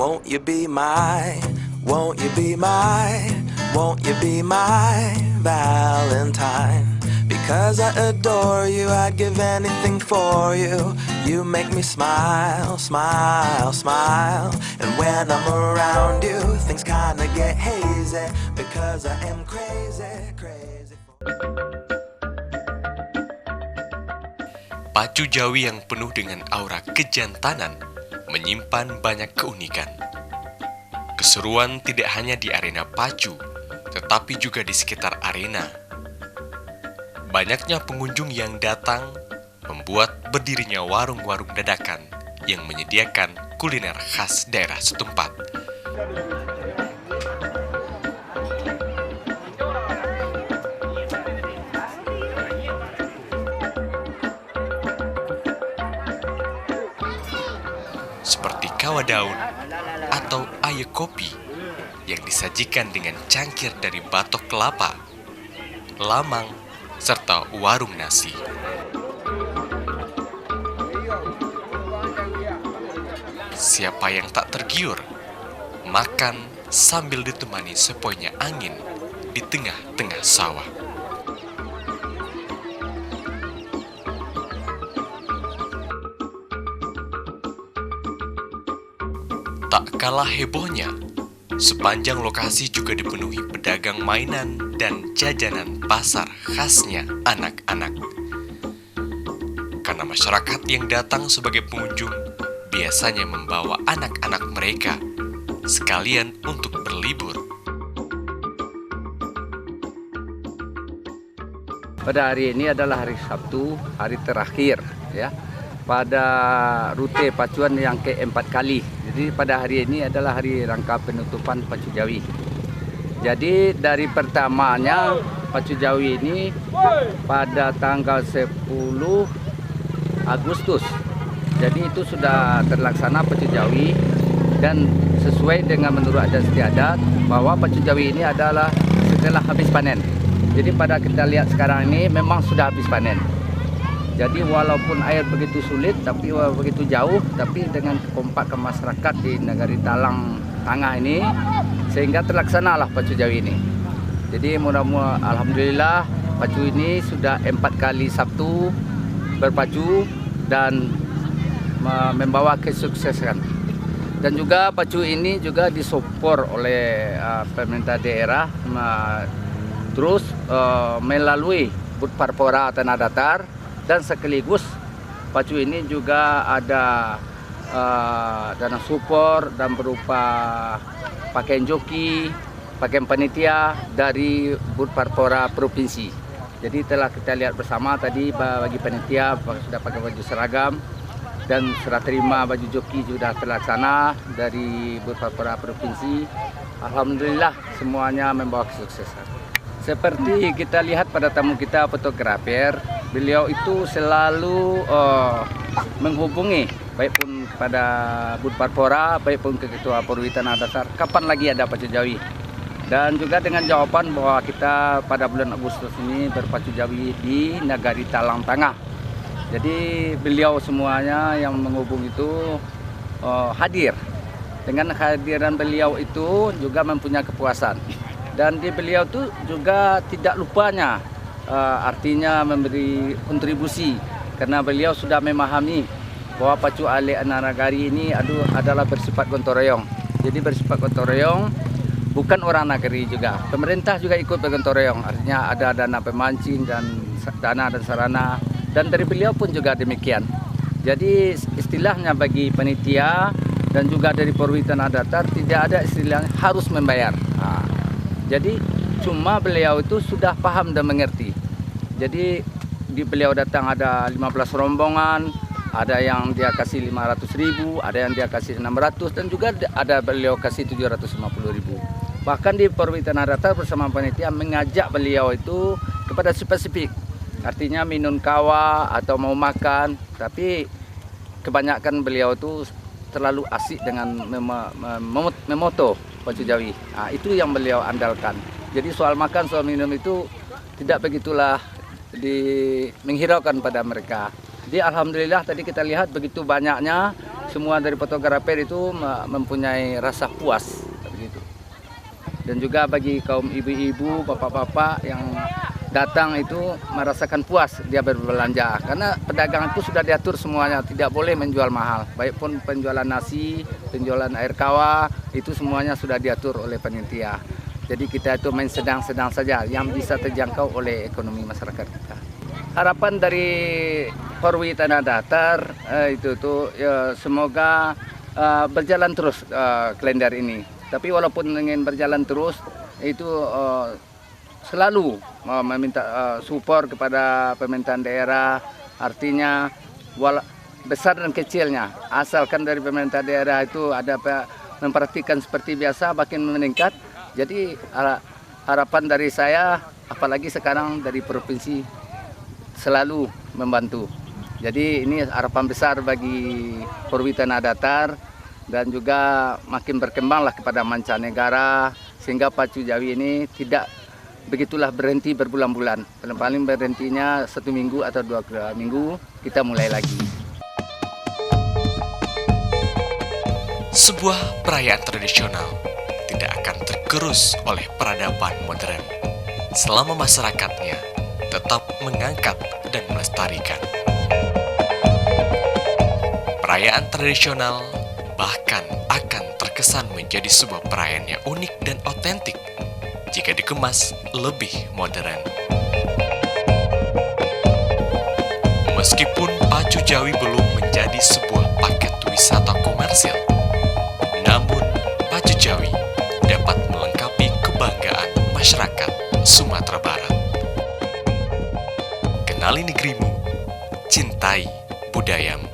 Won't you be my, won't you be my, won't you be my Valentine? Because I adore you, I'd give anything for you. You make me smile, smile, smile. And when I'm around you, things kinda get hazy. Because I am crazy, crazy. Pacu Jawi yang penuh dengan aura kejantanan menyimpan banyak keunikan. Keseruan tidak hanya di arena pacu, tetapi juga di sekitar arena. Banyaknya pengunjung yang datang membuat berdirinya warung-warung dadakan yang menyediakan kuliner khas daerah setempat. Seperti kawah daun atau air kopi yang disajikan dengan cangkir dari batok kelapa, lamang, serta warung nasi. Siapa yang tak tergiur makan sambil ditemani sepoinya angin di tengah-tengah sawah. Tak kalah hebohnya, sepanjang lokasi juga dipenuhi pedagang mainan dan jajanan pasar khasnya anak-anak. Karena masyarakat yang datang sebagai pengunjung biasanya membawa anak-anak mereka sekalian untuk berlibur. Pada hari ini adalah hari Sabtu, hari terakhir ya. Pada rute pacuan yang keempat kali. Jadi pada hari ini adalah hari rangka penutupan Pacu Jawi. Jadi dari pertamanya Pacu Jawi ini pada tanggal 10 Agustus. Jadi itu sudah terlaksana Pacu Jawi dan sesuai dengan menurut adat istiadat bahwa Pacu Jawi ini adalah setelah habis panen. Jadi pada kita lihat sekarang ini memang sudah habis panen. Jadi walaupun air begitu sulit, tapi begitu jauh, tapi dengan kekompakan masyarakat di Negari Talang Tangah ini, sehingga terlaksanalah Pacu Jawi ini. Jadi mudah-mudahan alhamdulillah pacu ini sudah 4 kali Sabtu berpacu dan membawa kesuksesan. Dan juga pacu ini juga disopor oleh pemerintah daerah terus melalui Bud Parpora Tanah Datar. Dan sekaligus pacu ini juga ada dana support dan berupa pakaian joki, pakaian panitia dari Bud Parpora Provinsi. Jadi telah kita lihat bersama tadi bagi panitia sudah pakai baju seragam dan serah terima baju joki sudah terlaksana dari Bud Parpora Provinsi. Alhamdulillah semuanya membawa kesuksesan. Seperti kita lihat pada tamu kita fotografer, beliau itu selalu menghubungi baik pun kepada Bud Parpora, baik pun ke Ketua Perwitan Datar, kapan lagi ada Pacu Jawi. Dan juga dengan jawaban bahwa kita pada bulan Agustus ini berpacu Jawi di Negari Talang Tangah. Jadi beliau semuanya yang menghubungi itu hadir. Dengan kehadiran beliau itu juga mempunyai kepuasan. Dan di beliau itu juga tidak lupanya artinya memberi kontribusi karena beliau sudah memahami bahwa pacu ale Ananagari ini adalah bersifat gotong royong. Jadi bersifat gotong royong, bukan orang negeri juga. Pemerintah juga ikut bergotong royong, artinya ada dana pemancing dan dana dan sarana. Dan dari beliau pun juga demikian. Jadi istilahnya bagi panitia dan juga dari Perwitan Datar tidak ada istilahnya harus membayar. Jadi cuma beliau itu sudah paham dan mengerti. Jadi di beliau datang ada 15 rombongan, ada yang dia kasih 500.000, ada yang dia kasih 600 dan juga ada beliau kasih 750.000. Bahkan di Perwitan Datar bersama panitia mengajak beliau itu kepada spesifik. Artinya minum kawah atau mau makan, tapi kebanyakan beliau itu terlalu asik dengan memoto Pacu Jawi. Nah, itu yang beliau andalkan. Jadi soal makan, soal minum itu tidak begitulah menghiraukan pada mereka. Jadi alhamdulillah tadi kita lihat begitu banyaknya semua dari fotografer itu mempunyai rasa puas begitu. Dan juga bagi kaum ibu-ibu, bapak-bapak yang datang itu merasakan puas dia berbelanja, karena pedagang itu sudah diatur semuanya, tidak boleh menjual mahal, baik pun penjualan nasi, penjualan air kawah, itu semuanya sudah diatur oleh panitia. Jadi kita itu main sedang-sedang saja yang bisa terjangkau oleh ekonomi masyarakat kita. Harapan dari Korwi Tanah Datar itu tuh ya, semoga berjalan terus kalender ini. Tapi walaupun ingin berjalan terus itu selalu meminta support kepada pemerintahan daerah, artinya besar dan kecilnya, asalkan dari pemerintah daerah itu ada memperhatikan seperti biasa, makin meningkat. Jadi harapan dari saya, apalagi sekarang dari provinsi, selalu membantu. Jadi ini harapan besar bagi Korwi Tanah Datar, dan juga makin berkembanglah kepada mancanegara, sehingga Pacu Jawi ini tidak begitulah berhenti berbulan-bulan. Paling berhentinya 1 minggu atau 2 minggu, kita mulai lagi. Sebuah perayaan tradisional tidak akan tergerus oleh peradaban modern selama masyarakatnya tetap mengangkat dan melestarikan. Perayaan tradisional bahkan akan terkesan menjadi sebuah perayaan yang unik dan otentik jika dikemas lebih modern. Meskipun Pacu Jawi belum menjadi sebuah paket wisata komersil, namun Pacu Jawi dapat melengkapi kebanggaan masyarakat Sumatera Barat. Kenali negerimu, cintai budayamu.